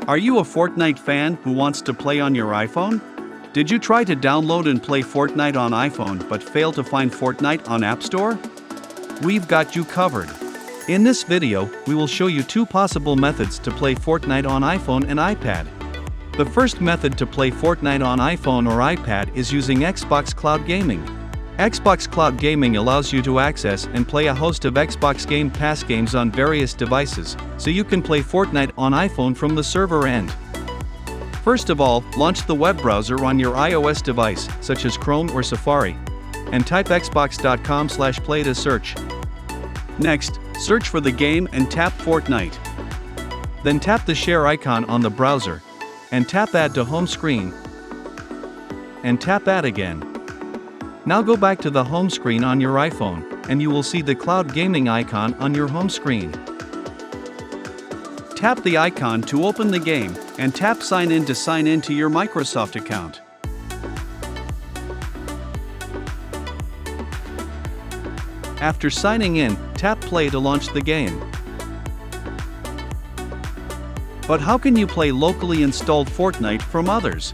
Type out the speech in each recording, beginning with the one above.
Are you a Fortnite fan who wants to play on your iPhone? Did you try to download and play Fortnite on iPhone but fail to find Fortnite on App Store? We've got you covered. In this video, we will show you two possible methods to play Fortnite on iPhone and iPad. The first method to play Fortnite on iPhone or iPad is using Xbox Cloud Gaming. Xbox Cloud Gaming allows you to access and play a host of Xbox Game Pass games on various devices, so you can play Fortnite on iPhone from the server end. First of all, launch the web browser on your iOS device, such as Chrome or Safari, and type xbox.com/play to search. Next, search for the game and tap Fortnite. Then tap the share icon on the browser, and tap Add to Home Screen, and tap Add again. Now go back to the home screen on your iPhone, and you will see the cloud gaming icon on your home screen. Tap the icon to open the game, and tap Sign In to sign in to your Microsoft account. After signing in, tap Play to launch the game. But how can you play locally installed Fortnite from others?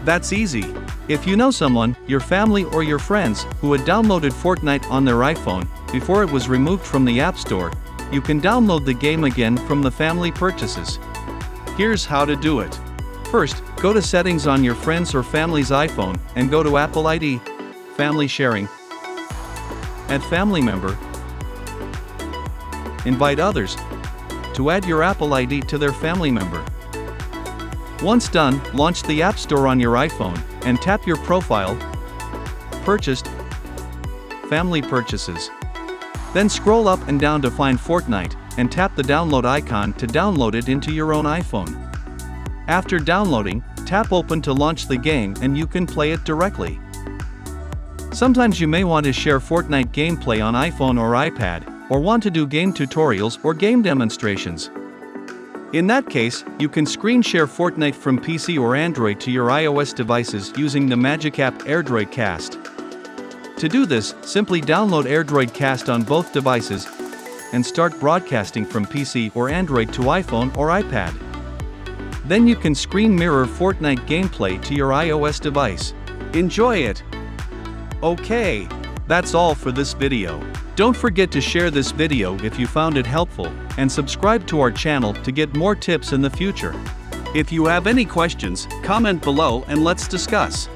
That's easy. If you know someone, your family or your friends, who had downloaded Fortnite on their iPhone before it was removed from the App Store, you can download the game again from the family purchases. Here's how to do it. First, go to Settings on your friend's or family's iPhone and go to Apple ID, Family Sharing, Add Family Member, Invite Others, to add your Apple ID to their family member. Once done, launch the App Store on your iPhone, and tap your Profile, Purchased, Family Purchases. Then scroll up and down to find Fortnite, and tap the download icon to download it into your own iPhone. After downloading, tap Open to launch the game and you can play it directly. Sometimes you may want to share Fortnite gameplay on iPhone or iPad, or want to do game tutorials or game demonstrations. In that case, you can screen share Fortnite from PC or Android to your iOS devices using the magic app AirDroid Cast. To do this, simply download AirDroid Cast on both devices and start broadcasting from PC or Android to iPhone or iPad. Then you can screen mirror Fortnite gameplay to your iOS device. Enjoy it! Okay, that's all for this video. Don't forget to share this video if you found it helpful, and subscribe to our channel to get more tips in the future. If you have any questions, comment below and let's discuss.